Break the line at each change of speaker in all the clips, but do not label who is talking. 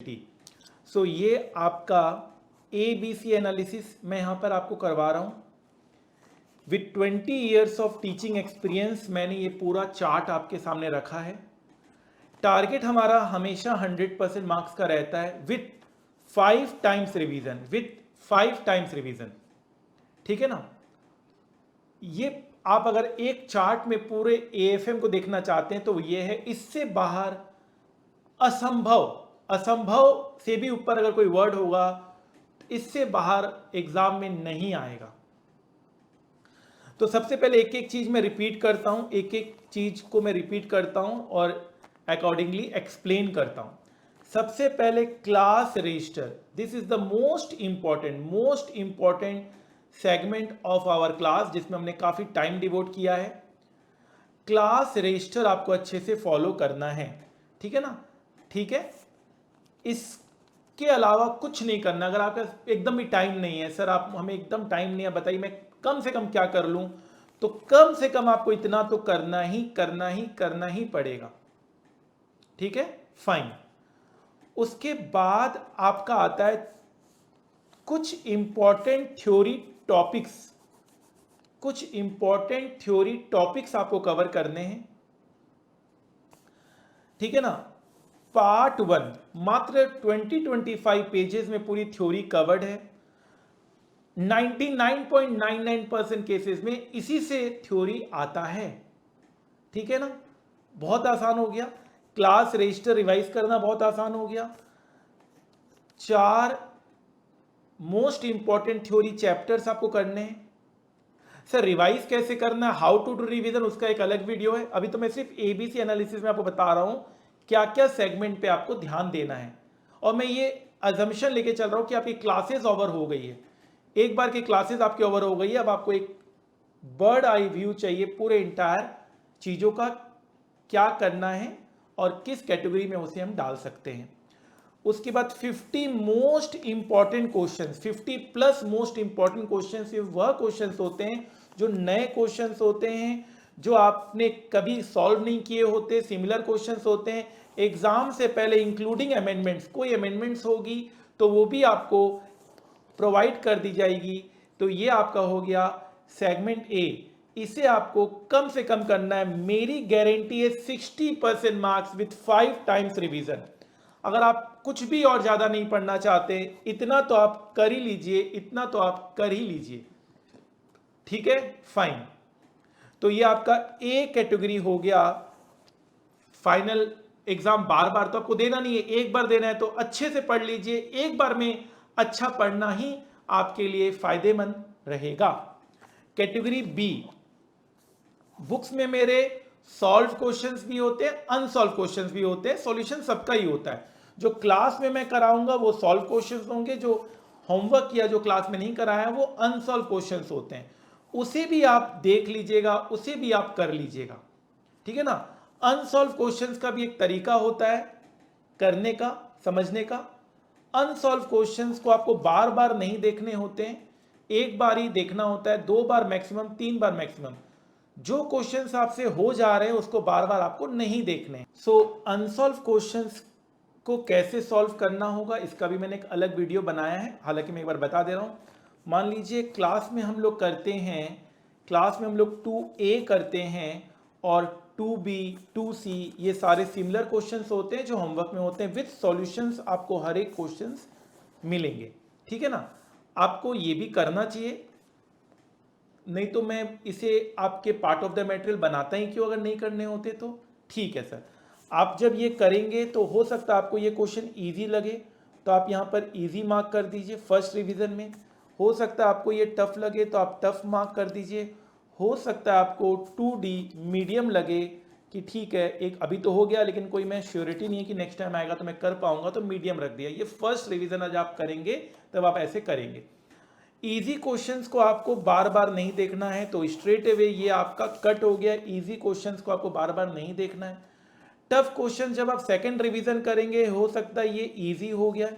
सो ये आपका ABC analysis मैं यहाँ पर आपको करवा रहा हूँ with 20 years of teaching experience. मैंने ये पूरा चार्ट आपके सामने रखा है। टारगेट हमारा हमेशा 100% मार्क्स का रहता है विथ 5 टाइम्स रिवीजन। ठीक है ना। ये आप अगर एक चार्ट में पूरे AFM को देखना चाहते हैं तो ये है। इससे बाहर असंभव से भी ऊपर अगर कोई वर्ड होगा इससे बाहर एग्जाम में नहीं आएगा। तो सबसे पहले एक एक चीज मैं रिपीट करता हूं, एक एक चीज को मैं रिपीट करता हूं और अकॉर्डिंगली एक्सप्लेन करता हूं। सबसे पहले class register, this is the most important segment of our class जिसमें हमने काफी टाइम डिवोट किया है। क्लास रजिस्टर आपको अच्छे से फॉलो करना है, ठीक है ना। ठीक है, इसके अलावा कुछ नहीं करना। अगर आपका एकदम भी टाइम नहीं है, सर आप हमें एकदम टाइम नहीं है, बताइए मैं कम से कम क्या कर लूं, तो कम से कम आपको इतना तो करना ही पड़ेगा। ठीक है, फाइन। उसके बाद आपका आता है कुछ इंपॉर्टेंट थ्योरी टॉपिक्स आपको कवर करने हैं। ठीक है ना। पार्ट 1 मात्र 20-25 पेजेस में पूरी थ्योरी कवर्ड है। 99.99% केसेस में इसी से थ्योरी आता है। ठीक है ना, बहुत आसान हो गया। क्लास रजिस्टर रिवाइज करना बहुत आसान हो गया। 4 मोस्ट इंपॉर्टेंट थ्योरी चैप्टर्स आपको करने हैं। सर रिवाइज कैसे करना है, हाउ टू डू रिवीजन, उसका एक अलग वीडियो है। अभी तो मैं सिर्फ ABC एनालिसिस में आपको बता रहा हूं क्या क्या सेगमेंट पे आपको ध्यान देना है। और मैं ये अजम्पशन लेके चल रहा हूं कि आपकी क्लासेस ओवर हो गई है। एक बार की क्लासेस आपकी ओवर हो गई है, अब आपको एक बर्ड आई व्यू चाहिए पूरे इंटायर चीजों का, क्या करना है और किस कैटेगरी में उसे हम डाल सकते हैं। उसके बाद 50 most important questions, 50 plus most important questions, ये वह क्वेश्चंस होते हैं जो नए क्वेश्चंस होते हैं, जो आपने कभी सॉल्व नहीं किए होते, सिमिलर क्वेश्चंस होते हैं। एग्जाम से पहले इंक्लूडिंग अमेंडमेंट्स, कोई अमेंडमेंट्स होगी तो वो भी आपको प्रोवाइड कर दी जाएगी। तो ये आपका हो गया सेगमेंट A। इसे आपको कम से कम करना है, मेरी गारंटी है 60% मार्क्स विथ 5 टाइम्स रिवीजन। अगर आप कुछ भी और ज्यादा नहीं पढ़ना चाहते, इतना तो आप कर ही लीजिए, ठीक है, फाइन। तो ये आपका A कैटेगरी हो गया। फाइनल एग्जाम बार बार तो आपको देना नहीं है, एक बार देना है तो अच्छे से पढ़ लीजिए। एक बार में अच्छा पढ़ना ही आपके लिए फायदेमंद रहेगा। कैटेगरी B, बुक्स में मेरे सॉल्व क्वेश्चंस भी होते हैं, अनसॉल्व क्वेश्चंस भी होते हैं, सॉल्यूशन सबका ही होता है। जो क्लास में मैं कराऊंगा वो सॉल्व क्वेश्चंस होंगे, जो होमवर्क किया जो क्लास में नहीं कराया वो अनसॉल्व क्वेश्चंस होते हैं। उसे भी आप देख लीजिएगा, उसे भी आप कर लीजिएगा, ठीक है ना। अनसॉल्व क्वेश्चंस का भी एक तरीका होता है करने का, समझने का। अनसॉल्व क्वेश्चंस को आपको बार बार नहीं देखने होते हैं, एक बार ही देखना होता है, 2 बार मैक्सिमम, 3 बार मैक्सिमम। जो क्वेश्चंस आपसे हो जा रहे हैं उसको बार बार आपको नहीं देखने। सो अनसॉल्व क्वेश्चंस को कैसे सॉल्व करना होगा इसका भी मैंने एक अलग वीडियो बनाया है। हालांकि मैं एक बार बता दे रहा हूं, मान लीजिए क्लास में हम लोग करते हैं, क्लास में हम लोग 2A करते हैं और 2B 2C, ये सारे सिमिलर क्वेश्चंस होते हैं जो होमवर्क में होते हैं, विद सॉल्यूशंस आपको हर एक क्वेश्चंस मिलेंगे, ठीक है ना। आपको ये भी करना चाहिए, नहीं तो मैं इसे आपके पार्ट ऑफ द मटेरियल बनाता ही क्यों अगर नहीं करने होते तो। ठीक है सर, आप जब ये करेंगे तो हो सकता है आपको ये क्वेश्चन इजी लगे तो आप यहाँ पर इजी मार्क कर दीजिए फर्स्ट रिवीजन में। हो सकता है आपको ये टफ लगे तो आप टफ मार्क कर दीजिए। हो सकता है आपको 2D मीडियम लगे कि ठीक है एक अभी तो हो गया लेकिन कोई मैं श्योरिटी नहीं है कि नेक्स्ट टाइम आएगा तो मैं कर पाऊंगा, तो मीडियम रख दिया। ये फर्स्ट रिवीजन आज आप करेंगे तब आप ऐसे करेंगे। इजी क्वेश्चंस को आपको बार बार नहीं देखना है तो स्ट्रेट अवे ये आपका कट हो गया। इजी क्वेश्चंस को आपको बार बार नहीं देखना है। टफ क्वेश्चन जब आप सेकंड रिवीजन करेंगे हो सकता है ये इजी हो गया।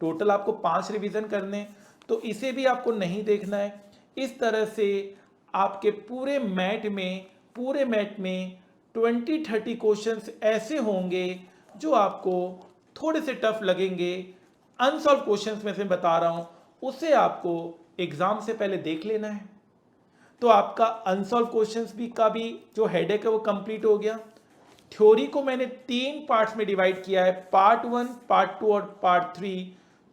टोटल आपको 5 रिवीजन करने, तो इसे भी आपको नहीं देखना है। इस तरह से आपके पूरे मैट में 20-30 क्वेश्चंस ऐसे होंगे जो आपको थोड़े से टफ लगेंगे, अनसॉल्व क्वेश्चंस में से बता रहा हूं, उसे आपको एग्जाम से पहले देख लेना है। तो आपका अनसॉल्व क्वेश्चंस का भी जो हेडेक है वो कंप्लीट हो गया। थ्योरी को मैंने 3 पार्ट्स में डिवाइड किया है, पार्ट 1, पार्ट 2 और पार्ट 3।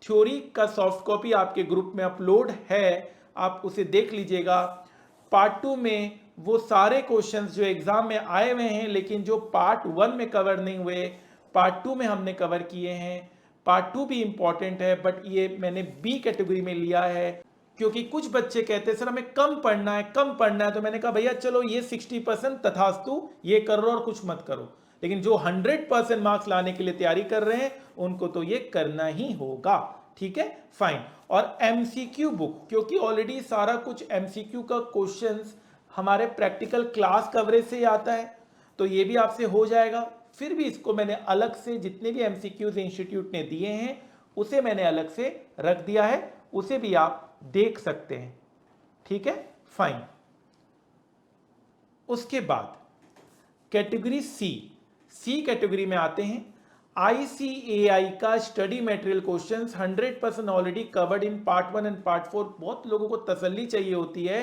थ्योरी का सॉफ्ट कॉपी आपके ग्रुप में अपलोड है, आप उसे देख लीजिएगा। पार्ट 2 में वो सारे क्वेश्चंस जो एग्जाम में आए हुए हैं लेकिन जो पार्ट 1 में कवर नहीं हुए, पार्ट 2 में हमने कवर किए हैं। पार्ट 2 भी इंपॉर्टेंट है, बट ये मैंने बी कैटेगरी में लिया है क्योंकि कुछ बच्चे कहते हैं सर हमें कम पढ़ना है, कम पढ़ना है। तो मैंने कहा भैया चलो ये 60% तथास्तु, ये करो और कुछ मत करो। लेकिन जो 100% मार्क्स लाने के लिए तैयारी कर रहे हैं उनको तो ये करना ही होगा। ठीक है, फाइन। और एमसीक्यू बुक, क्योंकि ऑलरेडी सारा कुछ एमसीक्यू का क्वेश्चंस हमारे प्रैक्टिकल क्लास कवरेज से ही आता है, तो ये भी आपसे हो जाएगा। फिर भी इसको मैंने अलग से, जितने भी एमसीक्यूज इंस्टीट्यूट ने दिए हैं उसे मैंने अलग से रख दिया है, उसे भी आप देख सकते हैं। ठीक है, फाइन। उसके बाद कैटेगरी सी कैटेगरी में आते हैं। ICAI का study material questions 100% already covered in part 1 and part 4। बहुत लोगों को तसल्ली चाहिए होती है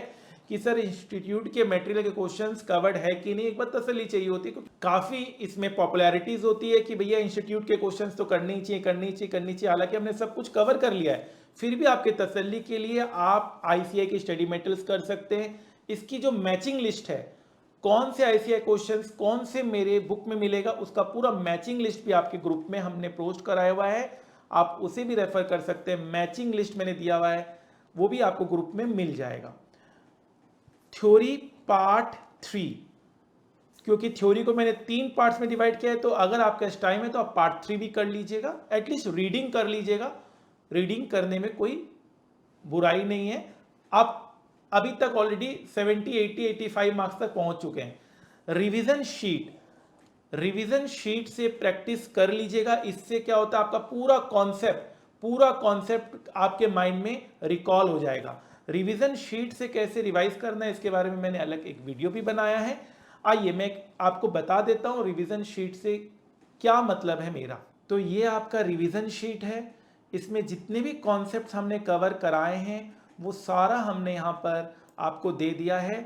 कि सर इंस्टीट्यूट के मटेरियल के क्वेश्चंस कवर्ड है कि नहीं, एक बार तसल्ली चाहिए होती है। काफी इसमें पॉपुलैरिटीज होती है कि भैया इंस्टीट्यूट के क्वेश्चंस तो करनी चाहिए। हालांकि हमने सब कुछ कवर कर लिया है, फिर भी आपके तसल्ली के लिए आप ICAI के स्टडी मटेरियल्स कर सकते हैं। इसकी जो मैचिंग लिस्ट है, कौन से ICAI क्वेश्चंस कौन से मेरे बुक में मिलेगा, उसका पूरा मैचिंग लिस्ट भी आपके ग्रुप में हमने पोस्ट कराया हुआ है, आप उसे भी रेफर कर सकते हैं। मैचिंग लिस्ट मैंने दिया हुआ है, वो भी आपको ग्रुप में मिल जाएगा। थ्योरी पार्ट 3, क्योंकि थ्योरी को मैंने 3 पार्ट्स में डिवाइड किया है, तो अगर आपका टाइम है तो आप पार्ट 3 भी कर लीजिएगा, एटलीस्ट रीडिंग कर लीजिएगा। रीडिंग करने में कोई बुराई नहीं है। आप अभी तक ऑलरेडी 70, 80, 85 मार्क्स तक पहुंच चुके हैं। रिवीजन शीट से प्रैक्टिस कर लीजिएगा। इससे क्या होता है, आपका पूरा कॉन्सेप्ट आपके माइंड में रिकॉल हो जाएगा। रिवीजन शीट से कैसे रिवाइज करना है इसके बारे में मैंने अलग एक वीडियो भी बनाया है। आइए मैं आपको बता देता हूं रिवीजन शीट से क्या मतलब है मेरा। तो ये आपका रिवीजन शीट है, इसमें जितने भी कॉन्सेप्ट्स हमने कवर कराए हैं वो सारा हमने यहाँ पर आपको दे दिया है।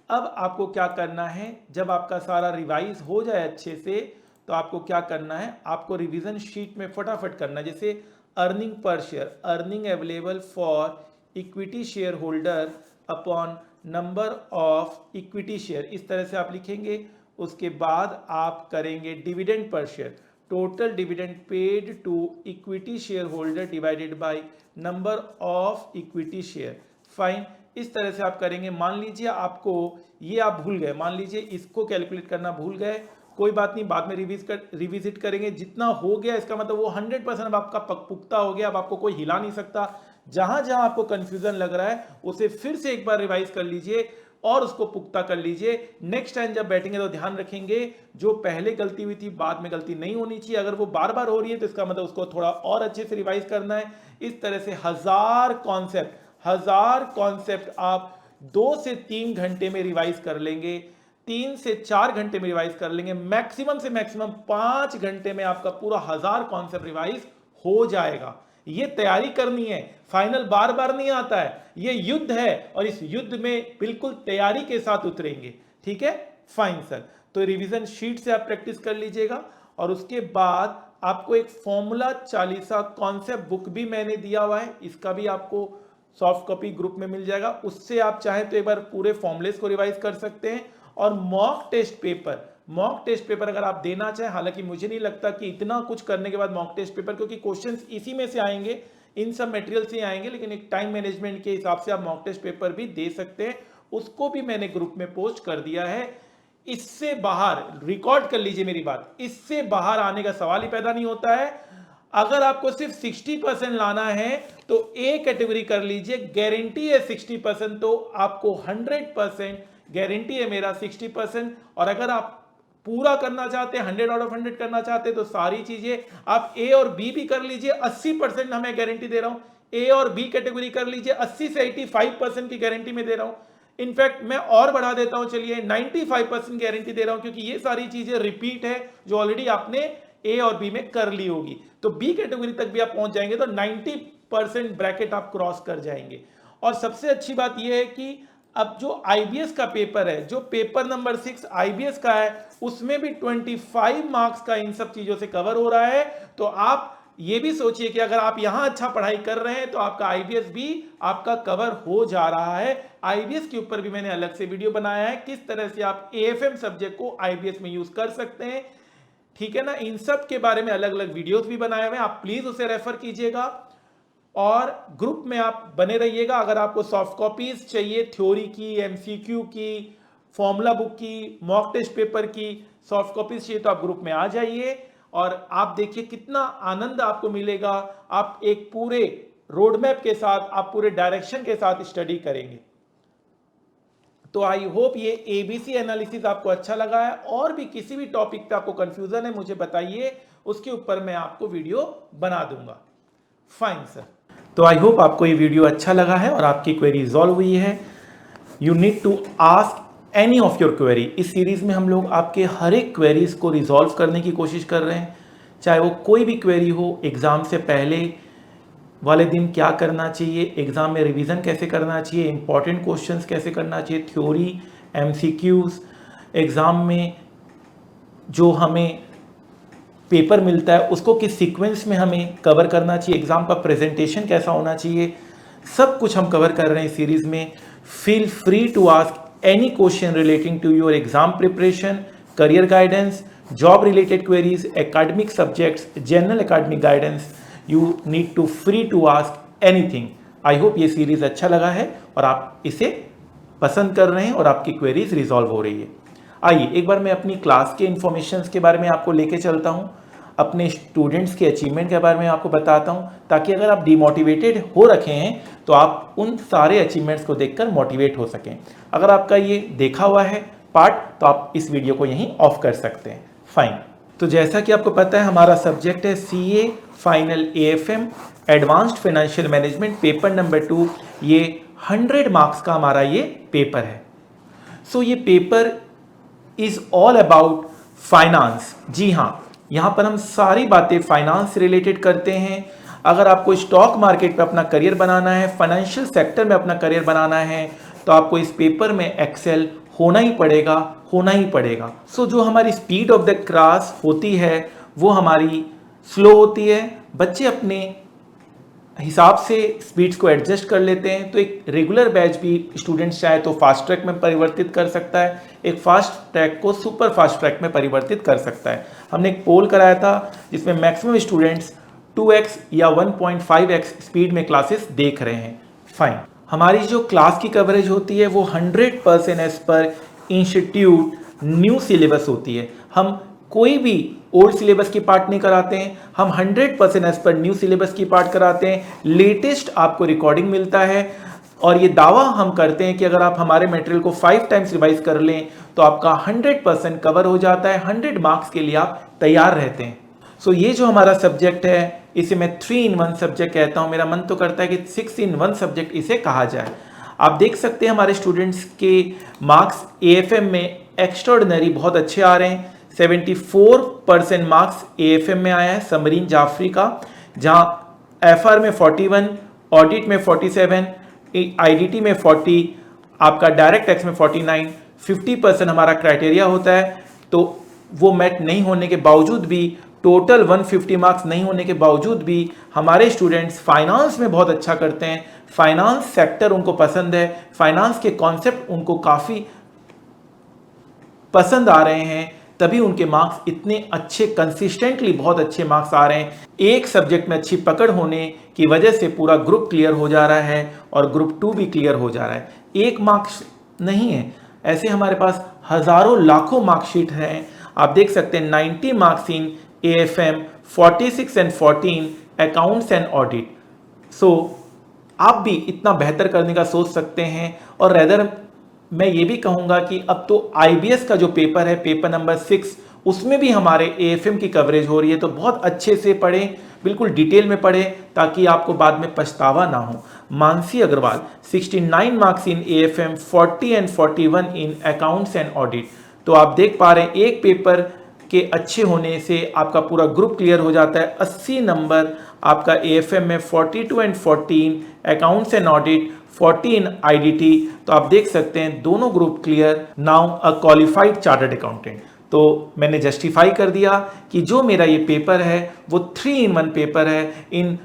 अब आपको क्या करना है, जब आपका सारा रिवाइज हो जाए अच्छे से, तो आपको क्या करना है, आपको रिवीजन शीट में फटाफट करना है। जैसे earning per share, earning available for equity share holder upon number of equity share, इस तरह से आप लिखेंगे। उसके बाद आप करेंगे dividend per share, total dividend paid to equity shareholder divided by number of equity share. Fine, इस तरह से आप करेंगे। मान लीजिए आपको ये आप भूल गए, मान लीजिए इसको कैलकुलेट करना भूल गए, कोई बात नहीं, बाद में रिविजिट करेंगे। जितना हो गया इसका मतलब वो 100% अब आपका पुख्ता हो गया, अब आपको कोई हिला नहीं सकता। जहां जहां आपको कंफ्यूजन लग रहा है उसे फिर से एक बार रिवाइज कर लीजिए और उसको पुख्ता कर लीजिए। नेक्स्ट टाइम जब बैठेंगे तो ध्यान रखेंगे जो पहले गलती हुई थी बाद में गलती नहीं होनी चाहिए। अगर वो बार बार हो रही है तो इसका मतलब उसको थोड़ा और अच्छे से रिवाइज करना है। इस तरह से 1000 कॉन्सेप्ट आप 2 से 3 घंटे में रिवाइज कर लेंगे, 3 से 4 घंटे में रिवाइज कर लेंगे, मैक्सिमम से मैक्सिमम 5 घंटे में आपका पूरा 1000 कॉन्सेप्ट रिवाइज हो जाएगा। ये तैयारी करनी है, फाइनल बार बार नहीं आता है, ये युद्ध है और इस युद्ध में बिल्कुल तैयारी के साथ उतरेंगे। ठीक है, फाइन सर। तो रिवीजन शीट से आप प्रैक्टिस कर लीजिएगा और उसके बाद आपको एक फॉर्मूला 40 कॉन्सेप्ट बुक भी मैंने दिया हुआ है, इसका भी आपको सॉफ्ट कॉपी ग्रुप में मिल जाएगा। उससे आप चाहें तो एक बार पूरे फॉर्मूलेस को रिवाइज कर सकते हैं। और मॉक टेस्ट पेपर अगर आप देना चाहें, हालांकि मुझे नहीं लगता कि इतना कुछ करने के बाद मॉक टेस्ट पेपर, क्योंकि क्वेश्चंस इसी में से आएंगे, इन सब मटेरियल से आएंगे, लेकिन एक टाइम मैनेजमेंट के हिसाब से आप मॉक टेस्ट पेपर भी दे सकते हैं। उसको भी मैंने ग्रुप में पोस्ट कर दिया है। इससे बाहर, रिकॉर्ड कर लीजिए मेरी बात, इससे बाहर आने का सवाल ही पैदा नहीं होता है। अगर आपको सिर्फ 60% लाना है तो ए कैटेगरी कर लीजिए, गारंटी है 60%, तो आपको 100% गारंटी है मेरा 60%। और अगर आप पूरा करना चाहते हैं, 100 आउट ऑफ 100 करना चाहते हैं, तो सारी चीजें आप ए और बी भी कर लीजिए, 80% हमें गारंटी दे रहा हूं। ए और बी कैटेगरी कर लीजिए, 80 से 85% की गारंटी में दे रहा हूं। इनफैक्ट मैं और बढ़ा देता हूं, चलिए 95% गारंटी दे रहा हूं, क्योंकि ये सारी चीजें रिपीट है जो ऑलरेडी आपने ए और बी में कर ली होगी, तो बी कैटेगरी तक भी आप पहुंच जाएंगे तो 90% ब्रैकेट आप क्रॉस कर जाएंगे। और सबसे अच्छी बात यह है कि अब जो आईबीएस का पेपर है, जो पेपर नंबर 6 आईबीएस का है, उसमें भी 25 मार्क्स का इन सब चीजों से कवर हो रहा है। तो आप ये भी सोचिए कि अगर आप यहां अच्छा पढ़ाई कर रहे हैं तो आपका आईबीएस भी आपका कवर हो जा रहा है। आईबीएस के ऊपर भी मैंने अलग से वीडियो बनाया है, किस तरह से आप एएफएम सब्जेक्ट को आईबीएस में यूज कर सकते हैं, ठीक है ना। इन सब के बारे में अलग अलग वीडियोस भी बनाए हुए हैं, आप प्लीज उसे रेफर कीजिएगा और ग्रुप में आप बने रहिएगा। अगर आपको सॉफ्ट कॉपीज चाहिए थ्योरी की, एमसीक्यू की, फॉर्मूला बुक की, मॉक टेस्ट पेपर की सॉफ्ट कॉपीज चाहिए तो आप ग्रुप में आ जाइए और आप देखिए कितना आनंद आपको मिलेगा। आप एक पूरे रोड मैप के साथ, आप पूरे डायरेक्शन के साथ स्टडी करेंगे। तो आई होप ये एबीसी एनालिसिस आपको अच्छा लगा है। और भी किसी भी टॉपिक पे आपको कंफ्यूजन है मुझे बताइए, उसके ऊपर मैं आपको वीडियो बना दूंगा। Fine sir. तो आई होप आपको ये वीडियो अच्छा लगा है और आपकी क्वेरी रिजॉल्व हुई है। You need to ask any of your query. इस सीरीज में हम लोग आपके हर एक क्वेरीज को रिजॉल्व करने की कोशिश कर रहे हैं, चाहे वो कोई भी क्वेरी हो। एग्जाम से पहले वाले दिन क्या करना चाहिए, एग्जाम में रिवीजन कैसे करना चाहिए, इंपॉर्टेंट क्वेश्चंस कैसे करना चाहिए, थ्योरी, एमसीक्यूज, एग्जाम में जो हमें पेपर मिलता है उसको किस सीक्वेंस में हमें कवर करना चाहिए, एग्जाम का प्रेजेंटेशन कैसा होना चाहिए, सब कुछ हम कवर कर रहे हैं इस सीरीज में। Feel free to ask any question relating to your exam preparation, career guidance, job related queries, academic subjects, general academic guidance. You need to free to ask anything. I hope ये series अच्छा लगा है और आप इसे पसंद कर रहे हैं और आपकी क्वेरीज रिजॉल्व हो रही है। आइए एक बार मैं अपनी क्लास के इंफॉर्मेशंस के बारे में आपको लेके चलता हूँ, अपने स्टूडेंट्स के अचीवमेंट के बारे में आपको बताता हूँ, ताकि अगर आप डिमोटिवेटेड हो रखे हैं तो आप उन सारे अचीवमेंट्स को देखकर मोटिवेट हो सकें। अगर आपका ये देखा हुआ है पार्ट तो आप इस वीडियो को यहीं ऑफ कर सकते हैं। फाइन। तो जैसा कि आपको पता है हमारा सब्जेक्ट है CA final AFM advanced financial management paper number 2। ये 100 मार्क्स का हमारा ये पेपर है। सो ये paper is all about finance. जी हाँ, यहाँ पर हम सारी बातें फाइनेंस से रिलेटेड करते हैं। अगर आपको स्टॉक मार्केट पे अपना करियर बनाना है, फाइनेंशियल सेक्टर में अपना करियर बनाना है, तो आपको इस पेपर में एक्सेल होना ही पड़ेगा। सो जो हमारी स्पीड ऑफ द क्लास होती है वो हमारी स्लो होती है। बच्चे अपने हिसाब से स्पीड्स को एडजस्ट कर लेते हैं। तो एक रेगुलर बैच भी स्टूडेंट्स चाहे तो फास्ट ट्रैक में परिवर्तित कर सकता है, एक फास्ट ट्रैक को सुपर फास्ट ट्रैक में परिवर्तित कर सकता है। हमने एक पोल कराया था जिसमें मैक्सिमम स्टूडेंट्स 2x या 1.5x स्पीड में क्लासेस देख रहे हैं। फाइन। हमारी जो क्लास की कवरेज होती है वो 100% as per institute new syllabus होती है। हम कोई भी ओल्ड सिलेबस की पार्ट नहीं कराते हैं, हम 100% एज पर न्यू सिलेबस की पार्ट कराते हैं। लेटेस्ट आपको रिकॉर्डिंग मिलता है और ये दावा हम करते हैं कि अगर आप हमारे मटेरियल को 5 टाइम्स रिवाइज कर लें तो आपका 100% कवर हो जाता है। 100 मार्क्स के लिए आप तैयार रहते हैं। सो ये जो हमारा सब्जेक्ट है इसे मैं 3 in 1 सब्जेक्ट कहता हूँ। मेरा मन तो करता है कि 6 in 1 सब्जेक्ट इसे कहा जाए। आप देख सकते हैं हमारे स्टूडेंट्स के मार्क्स एएफएम में एक्स्ट्राऑर्डिनरी बहुत अच्छे आ रहे हैं। 74% मार्क्स एएफएम में आया है समरीन जाफरी का, जहां एफआर में 41, ऑडिट में 47, आईडीटी में 40, आपका डायरेक्ट टैक्स में 49, 50% हमारा क्राइटेरिया होता है। तो वो मैट नहीं होने के बावजूद भी, टोटल 150 मार्क्स नहीं होने के बावजूद भी हमारे स्टूडेंट्स फाइनेंस में बहुत अच्छा करते हैं। फाइनेंस सेक्टर उनको पसंद है, फाइनेंस के कॉन्सेप्ट उनको काफ़ी पसंद आ रहे हैं, तभी उनके मार्क्स इतने अच्छे कंसिस्टेंटली बहुत अच्छे मार्क्स आ रहे हैं। एक सब्जेक्ट में अच्छी पकड़ होने की वजह से पूरा ग्रुप क्लियर हो जा रहा है और ग्रुप 2 भी क्लियर हो जा रहा है। एक मार्क्स नहीं है, ऐसे हमारे पास हजारों लाखों मार्कशीट हैं। आप देख सकते हैं 90 marks in AFM, 46 and 14 accounts and audit. So आप भी इतना बेहतर करने का सोच सकते हैं। और रेदर मैं ये भी कहूँगा कि अब तो आईबीएस का जो पेपर है, पेपर नंबर 6, उसमें भी हमारे एएफएम की कवरेज हो रही है। तो बहुत अच्छे से पढ़ें, बिल्कुल डिटेल में पढ़ें, ताकि आपको बाद में पछतावा ना हो। Mansi Agarwal 69 marks in AFM, 40 and 41 in accounts and audit. तो आप देख पा रहे हैं एक पेपर के अच्छे होने से आपका पूरा ग्रुप क्लियर हो जाता है। 80 नंबर आपका AFM में, 42 and 14 accounts and audit, 14 IDT। तो आप देख सकते हैं दोनों group clear, now a qualified chartered accountant. तो मैंने जस्टिफाई कर दिया कि जो मेरा ये पेपर है वो 3-in-1 पेपर है। इन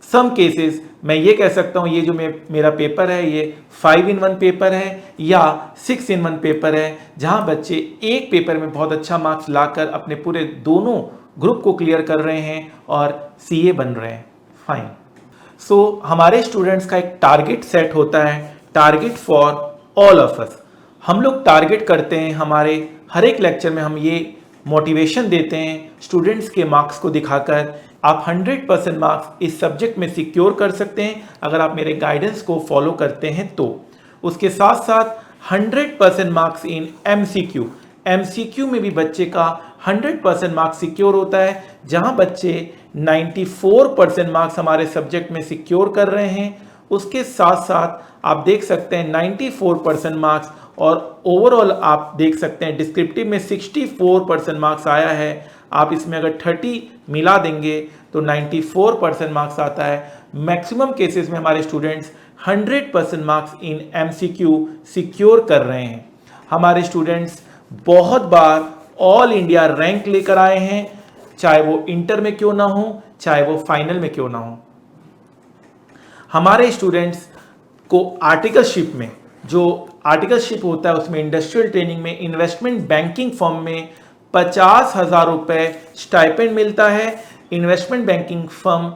सम केसेस मैं ये कह सकता हूँ ये जो मेरा पेपर है ये 5-in-1 पेपर है या 6-in-1 पेपर है, जहाँ बच्चे एक पेपर में बहुत अच्छा मार्क्स लाकर अपने पूरे दोनों ग्रुप को क्लियर कर रहे हैं और CA बन रहे हैं। फाइन। सो हमारे स्टूडेंट्स का एक टारगेट सेट होता है, target for all of us. हम लोग टारगेट करते हैं, हमारे हर एक लेक्चर में हम ये मोटिवेशन देते हैं स्टूडेंट्स के मार्क्स को दिखाकर। आप 100% मार्क्स इस सब्जेक्ट में सिक्योर कर सकते हैं अगर आप मेरे गाइडेंस को फॉलो करते हैं तो। उसके साथ साथ 100% मार्क्स इन MCQ। MCQ में भी बच्चे का 100% मार्क्स सिक्योर होता है, जहां बच्चे 94% मार्क्स हमारे सब्जेक्ट में सिक्योर कर रहे हैं। उसके साथ साथ आप देख सकते हैं 94% मार्क्स, और ओवरऑल आप देख सकते हैं डिस्क्रिप्टिव में 64% मार्क्स आया है। आप इसमें अगर 30 मिला देंगे तो 94% मार्क्स आता है। मैक्सिमम केसेस में हमारे students 100% marks in MCQ secure कर रहे हैं। हमारे स्टूडेंट्स बहुत बार ऑल इंडिया रैंक लेकर आए हैं, चाहे वो इंटर में क्यों ना हो, चाहे वो फाइनल में क्यों ना हो। हमारे स्टूडेंट्स को आर्टिकलशिप में, जो आर्टिकलशिप होता है उसमें इंडस्ट्रियल ट्रेनिंग में, इन्वेस्टमेंट बैंकिंग फर्म में 50,000 रुपए स्टाइपेंड मिलता है। इन्वेस्टमेंट बैंकिंग फर्म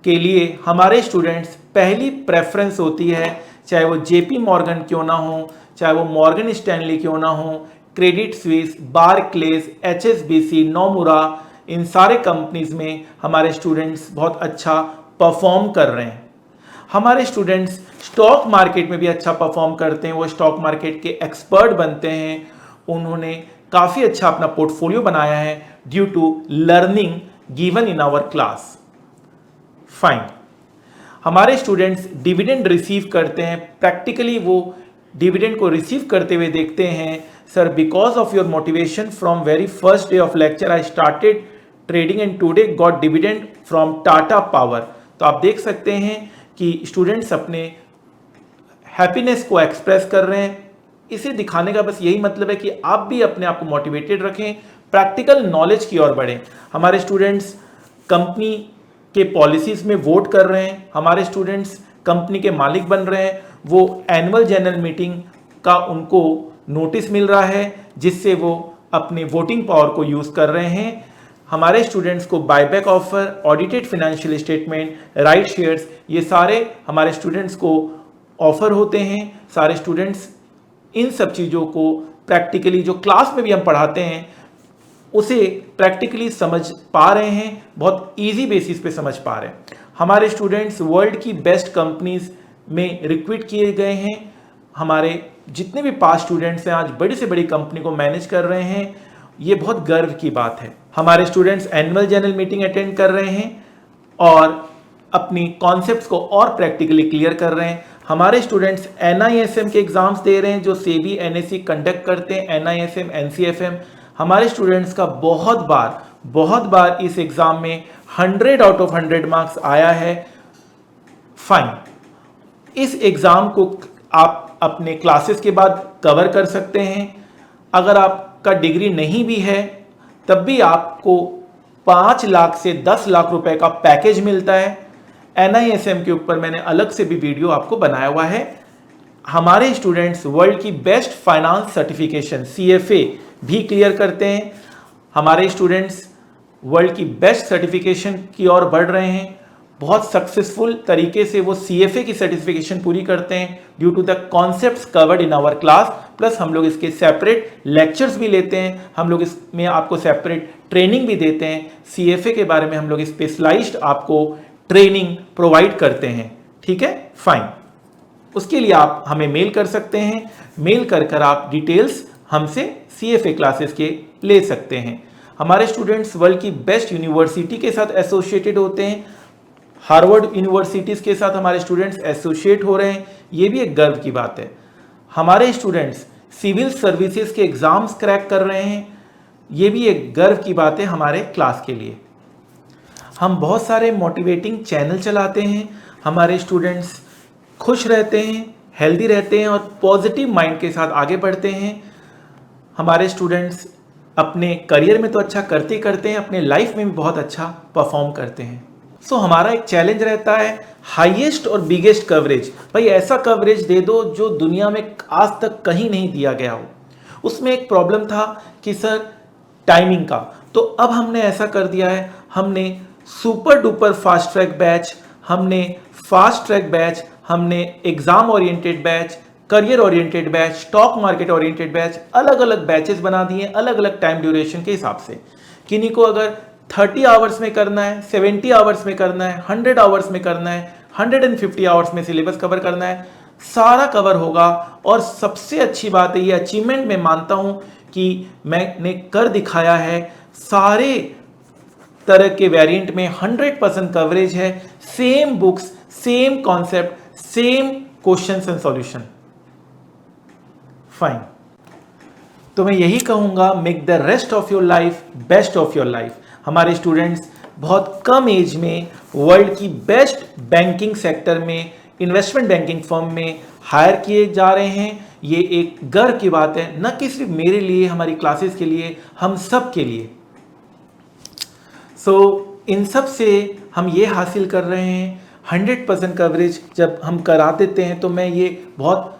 के लिए हमारे स्टूडेंट्स पहली प्रेफरेंस होती है, चाहे वो JP मॉर्गन क्यों ना हो, चाहे वो मॉर्गन स्टैनली क्यों ना हो, क्रेडिट स्विस, बारक्लेज, HSBC, नोमुरा, इन सारे कंपनीज में हमारे स्टूडेंट्स बहुत अच्छा परफॉर्म कर रहे हैं। हमारे स्टूडेंट्स स्टॉक मार्केट में भी अच्छा परफॉर्म करते हैं, वो स्टॉक मार्केट के एक्सपर्ट बनते हैं। उन्होंने काफ़ी अच्छा अपना पोर्टफोलियो बनाया है due to learning given in our class. Fine. हमारे स्टूडेंट्स डिविडेंड रिसीव करते हैं, प्रैक्टिकली वो डिविडेंड को रिसीव करते हुए देखते हैं। Sir, because of your motivation from very first day of lecture I started trading and today got dividend from Tata power. तो आप देख सकते हैं कि स्टूडेंट्स अपने हैप्पीनेस को एक्सप्रेस कर रहे हैं। इसे दिखाने का बस यही मतलब है कि आप भी अपने आप को मोटिवेटेड रखें, प्रैक्टिकल नॉलेज की ओर बढ़ें। हमारे स्टूडेंट्स कंपनी के पॉलिसीज में वोट कर रहे हैं, हमारे स्टूडेंट्स कंपनी के मालिक बन रहे हैं। वो एनुअल जनरल मीटिंग का उनको नोटिस मिल रहा है, जिससे वो अपने वोटिंग पावर को यूज़ कर रहे हैं। हमारे स्टूडेंट्स को buyback offer, audited financial statement, right shares, ये सारे हमारे स्टूडेंट्स को ऑफर होते हैं। सारे स्टूडेंट्स इन सब चीज़ों को प्रैक्टिकली, जो क्लास में भी हम पढ़ाते हैं, उसे प्रैक्टिकली समझ पा रहे हैं, बहुत इजी बेसिस पे समझ पा रहे हैं। हमारे स्टूडेंट्स वर्ल्ड की बेस्ट कंपनीज में रिक्रूट किए गए हैं। हमारे जितने भी पास स्टूडेंट्स हैं आज बड़ी से बड़ी कंपनी को मैनेज कर रहे हैं, ये बहुत गर्व की बात है। हमारे students annual general meeting attend कर रहे हैं और अपनी कॉन्सेप्ट्स को और प्रैक्टिकली क्लियर कर रहे हैं। हमारे स्टूडेंट्स NISM के एग्जाम्स दे रहे हैं, जो SEBI NSE कंडक्ट करते हैं, NISM NCFM। हमारे स्टूडेंट्स का बहुत बार इस एग्जाम में 100 आउट ऑफ 100 मार्क्स आया है। फाइन। इस एग्जाम को आप अपने क्लासेस के बाद कवर कर सकते हैं। अगर आपका डिग्री नहीं भी है तब भी आपको 5 लाख से 10 लाख रुपए का पैकेज मिलता है। NISM के ऊपर मैंने अलग से भी वीडियो आपको बनाया हुआ है। हमारे स्टूडेंट्स वर्ल्ड की बेस्ट फाइनेंस सर्टिफिकेशन CFA भी क्लियर करते हैं। हमारे स्टूडेंट्स वर्ल्ड की बेस्ट सर्टिफिकेशन की ओर बढ़ रहे हैं। बहुत सक्सेसफुल तरीके से वो CFA की सर्टिफिकेशन पूरी करते हैं due to the concepts covered in our class. Plus हम लोग इसके सेपरेट लेक्चर्स भी लेते हैं, हम लोग इसमें आपको सेपरेट ट्रेनिंग भी देते हैं। CFA के बारे में हम लोग स्पेशलाइज्ड आपको ट्रेनिंग प्रोवाइड करते हैं। ठीक है, फाइन। उसके लिए आप हमें मेल कर सकते हैं, मेल कर आप डिटेल्स हमसे CFA क्लासेस के ले सकते हैं। हमारे स्टूडेंट्स वर्ल्ड की बेस्ट यूनिवर्सिटी के साथ एसोसिएटेड होते हैं। हार्वर्ड यूनिवर्सिटीज़ के साथ हमारे स्टूडेंट्स एसोसिएट हो रहे हैं, ये भी एक गर्व की बात है। हमारे स्टूडेंट्स सिविल सर्विसेज के एग्जाम्स क्रैक कर रहे हैं। ये भी एक गर्व की बात है हमारे क्लास के लिए। हम बहुत सारे मोटिवेटिंग चैनल चलाते हैं, हमारे स्टूडेंट्स खुश रहते हैं, हेल्दी रहते हैं और पॉजिटिव माइंड के साथ आगे बढ़ते हैं। हमारे स्टूडेंट्स अपने करियर में तो अच्छा करते करते हैं, अपने लाइफ में भी बहुत अच्छा परफॉर्म करते हैं। सो हमारा एक चैलेंज रहता है हाईएस्ट और बिगेस्ट कवरेज। भाई ऐसा कवरेज दे दो जो दुनिया में आज तक कहीं नहीं दिया गया हो। उसमें एक प्रॉब्लम था कि सर टाइमिंग का, तो अब हमने ऐसा कर दिया है, हमने super duper fast track batch, हमने फास्ट ट्रैक बैच, हमने exam oriented batch, career oriented batch, stock market oriented batch, अलग अलग बैचेस बना दिए अलग अलग टाइम ड्यूरेशन के हिसाब से। किन्हीं को अगर 30 आवर्स में करना है, 70 आवर्स में करना है, 100 आवर्स में करना है, 150 आवर्स में सिलेबस कवर करना है, सारा कवर होगा। और सबसे अच्छी बात है, ये अचीवमेंट मैं मानता हूं कि मैंने कर दिखाया है, सारे तरह के वेरिएंट में 100% कवरेज है, same books, same concept, same questions and solution. Fine, तो मैं यही कहूंगा, make the rest of your life best of your life. हमारे स्टूडेंट्स बहुत कम एज में वर्ल्ड की बेस्ट बैंकिंग सेक्टर में, इन्वेस्टमेंट बैंकिंग फर्म में हायर किए जा रहे हैं। ये एक गर्व की बात है, न कि सिर्फ मेरे लिए, हमारी क्लासेस के लिए, हम सब के लिए। इन सब से हम ये हासिल कर रहे हैं 100% कवरेज। जब हम करा देते हैं तो मैं ये बहुत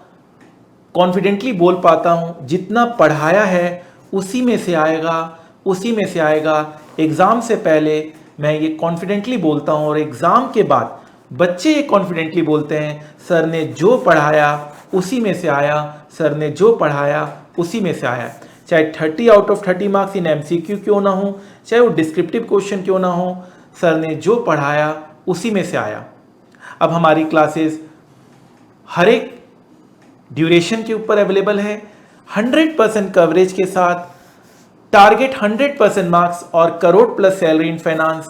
कॉन्फिडेंटली बोल पाता हूँ, जितना पढ़ाया है उसी में से आएगा, उसी में से आएगा। एग्ज़ाम से पहले मैं ये कॉन्फिडेंटली बोलता हूँ और एग्ज़ाम के बाद बच्चे ये कॉन्फिडेंटली बोलते हैं, सर ने जो पढ़ाया उसी में से आया, सर ने जो पढ़ाया उसी में से आया। चाहे 30 out of 30 marks in MCQ क्यों ना हो, चाहे वो डिस्क्रिप्टिव क्वेश्चन क्यों ना हो, सर ने जो पढ़ाया उसी में से आया। अब हमारी क्लासेस हर एक ड्यूरेशन के ऊपर अवेलेबल है, 100% कवरेज के साथ, टारगेट 100% मार्क्स और crore plus salary in finance.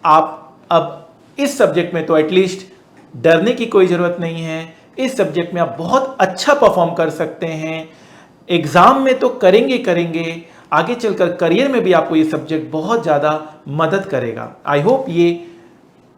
आप अब इस सब्जेक्ट में तो एटलीस्ट डरने की कोई ज़रूरत नहीं है। इस सब्जेक्ट में आप बहुत अच्छा परफॉर्म कर सकते हैं। एग्ज़ाम में तो करेंगे, आगे चलकर करियर में भी आपको ये सब्जेक्ट बहुत ज़्यादा मदद करेगा। आई होप ये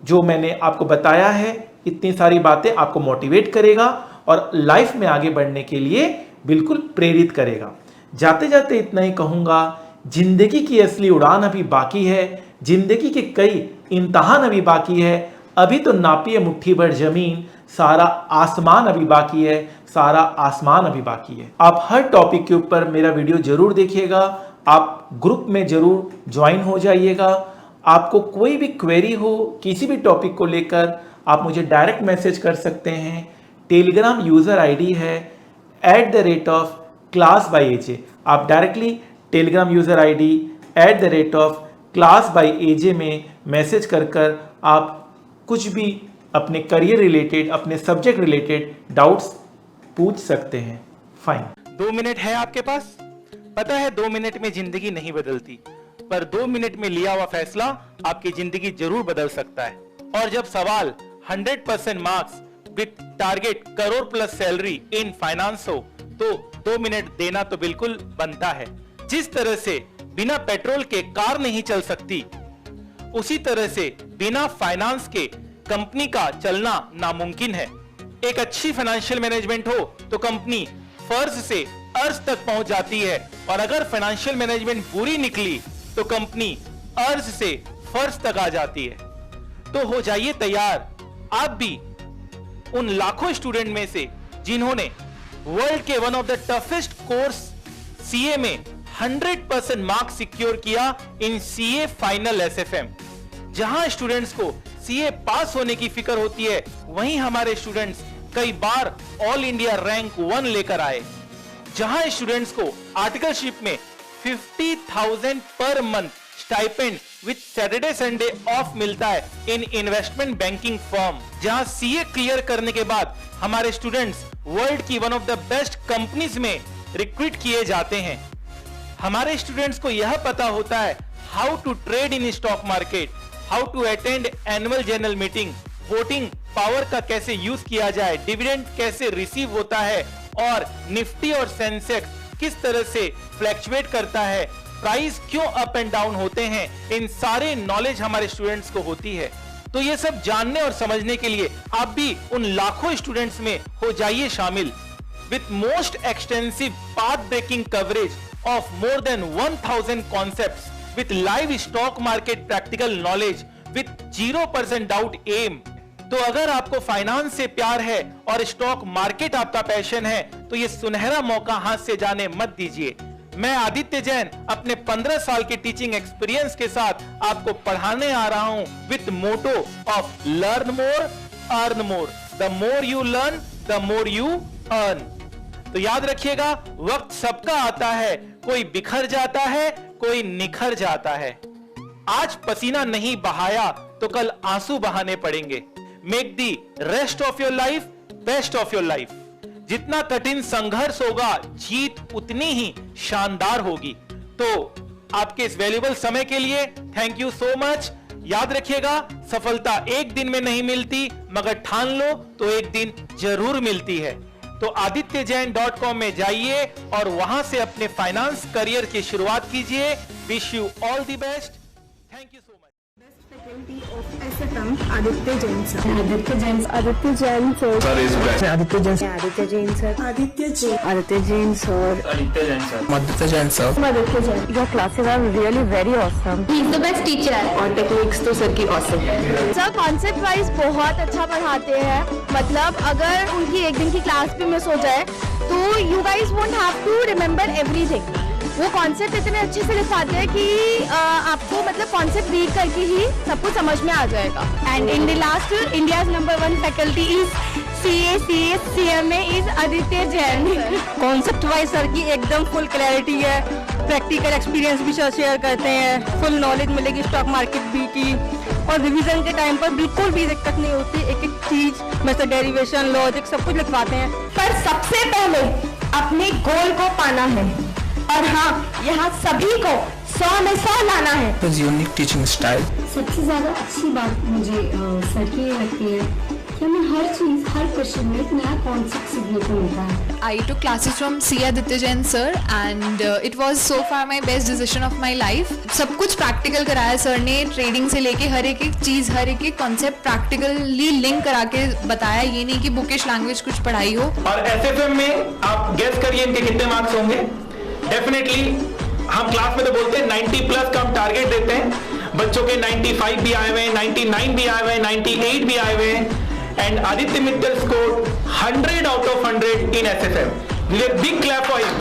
जो मैंने आपको बताया है, इतनी सारी बातें आपको मोटिवेट करेगा और लाइफ में आगे बढ़ने के लिए बिल्कुल प्रेरित करेगा। जाते जाते इतना ही कहूँगा, जिंदगी की असली उड़ान अभी बाकी है, जिंदगी के कई इम्तहान अभी बाकी है। अभी तो नापिए मुट्ठी भर जमीन, सारा आसमान अभी बाकी है, सारा आसमान अभी बाकी है। आप हर टॉपिक के ऊपर मेरा वीडियो जरूर देखिएगा, आप ग्रुप में जरूर ज्वाइन हो जाइएगा। आपको कोई भी क्वेरी हो किसी भी टॉपिक को लेकर, आप मुझे डायरेक्ट मैसेज कर सकते हैं। टेलीग्राम यूज़र आईडी है @class_by_aj। आप directly Telegram user ID @class_by_aj में मैसेज कर आप कुछ भी अपने करियर रिलेटेड, अपने सब्जेक्ट रिलेटेड डाउट्स पूछ सकते हैं। फाइन,
2 मिनट है आपके पास। पता है 2 मिनट में जिंदगी नहीं बदलती, पर 2 मिनट में लिया हुआ फैसला आपकी जिंदगी जरूर बदल सकता है। और जब सवाल 100% marks with target crore plus salary in finance हो, तो 2 मिनट देना तो बिल्कुल बनता है। जिस तरह से बिना पेट्रोल के कार नहीं चल सकती, उसी तरह से बिना फाइनेंस के कंपनी का चलना नामुमकिन है। एक अच्छी फाइनेंशियल मैनेजमेंट हो तो कंपनी फर्ज से अर्ज तक पहुंच जाती है, और अगर फाइनेंशियल मैनेजमेंट बुरी निकली तो कंपनी अर्ज से फर्ज तक आ जाती है। तो हो जाइए तैयार आप भी उन लाखों स्टूडेंट में से जिन्होंने वर्ल्ड के one of the toughest course CA में 100% मार्क्स सिक्योर किया इन सीए फाइनल SFM। जहां स्टूडेंट्स को सीए पास होने की फिक्र होती है, वहीं हमारे स्टूडेंट्स कई बार ऑल इंडिया रैंक 1 लेकर आए। जहां स्टूडेंट्स को आर्टिकलशिप में 50,000 per month stipend with Saturday Sunday off मिलता है इन इन्वेस्टमेंट बैंकिंग फर्म। जहां सीए क्लियर करने के बाद हमारे स्टूडेंट्स वर्ल्ड की one of the best companies में रिक्रूट किए जाते हैं। हमारे स्टूडेंट्स को यह पता होता है how to trade in stock market, how to attend annual general meeting, voting power का कैसे यूज किया जाए, डिविडेंड कैसे रिसीव होता है, और निफ्टी और सेंसेक्स किस तरह से फ्लैक्चुएट करता है, प्राइस क्यों अप एंड डाउन होते हैं, इन सारे नॉलेज हमारे स्टूडेंट्स को होती है। तो ये सब जानने और समझने के लिए आप भी उन लाखों स्टूडेंट्स में हो जाइए शामिल। With most extensive path breaking coverage of more than 1000 concepts with live stock market practical knowledge with 0% doubt um. तो अगर आपको फाइनेंस से प्यार है और स्टॉक मार्केट आपका पैशन है तो ये सुनहरा मौका हाथ से जाने मत दीजिए। मैं आदित्य जैन अपने 15 साल के टीचिंग एक्सपीरियंस के साथ आपको पढ़ाने आ रहा हूं with motto of learn more earn more. The more you learn the more you earn. तो याद रखिएगा, वक्त सबका आता है, कोई बिखर जाता है, कोई निखर जाता है। आज पसीना नहीं बहाया तो कल आंसू बहाने पड़ेंगे। Make the rest of your life best of your life. जितना कठिन संघर्ष होगा, जीत उतनी ही शानदार होगी। तो आपके इस वैल्यूएबल समय के लिए थैंक यू सो मच। याद रखिएगा, सफलता एक दिन में नहीं मिलती, मगर ठान लो तो एक दिन जरूर मिलती है। तो adityajain.com में जाइए और वहां से अपने फाइनेंस करियर की शुरुआत कीजिए। Wish you all the best. Thank you so much.
Faculty of SFM, Aditya Jain sir.
Aditya Jain sir.
Aditya Jain sir.
Aditya Jain sir.
Aditya Jain sir. Aditya Jain.
Aditya Jain sir.
Aditya Jain sir.
Aditya Jain sir.
Aditya Jain.
Your classes are really very awesome.
He is the best teacher.
और techniques तो sir की awesome.
Sir concept wise बहुत अच्छा पढ़ाते हैं। मतलब अगर उनकी एक दिन की क्लास भी मिस हो जाए तो you guys won't have to remember everything. वो कॉन्सेप्ट इतने अच्छे से लिखाते हैं कि आपको मतलब कॉन्सेप्ट रीड करके ही सब कुछ समझ में आ जाएगा। And in the last India's number 1 faculty is CMA is Aditya Jain.
Concept wise sir की एकदम फुल क्लैरिटी है। प्रैक्टिकल एक्सपीरियंस भी सर शेयर करते हैं। फुल नॉलेज मिलेगी स्टॉक मार्केट भी की। और रिवीजन के टाइम पर बिल्कुल भी दिक्कत नहीं होती। एक एक चीज में से डेरिवेशन लॉजिक सब कुछ लिखवाते हैं।
पर सबसे पहले अपने गोल को पाना है और हाँ, यहाँ सभी को 100 में 100 लाना है।
His unique teaching style.
सबसे ज्यादा अच्छी बात मुझे सर की ये लगती है कि हमें हर चीज हर क्वेश्चन में एक नया कॉन्सेप्ट सीखने को मिलता है।
I took classes from C. Aditya Jain sir and it was so far my best decision of my life. सब कुछ प्रैक्टिकल कराया सर ने, ट्रेडिंग से लेके हर एक चीज़, हर एक कॉन्सेप्ट प्रैक्टिकली लिंक करा के बताया। ये नहीं कि बुकिश लैंग्वेज कुछ पढ़ाई हो।
और SFM में आप गेस करिए इनके कितने मार्क्स होंगे। डेफिनेटली हम क्लास में तो बोलते हैं 90 प्लस का हम टारगेट देते हैं। बच्चों के 95 भी आए हुए हैं, 99 भी आए हुए हैं, 98 भी आए हुए हैं। And Aditya Mittal score 100 out of 100 in SFM. Give a big clap for him.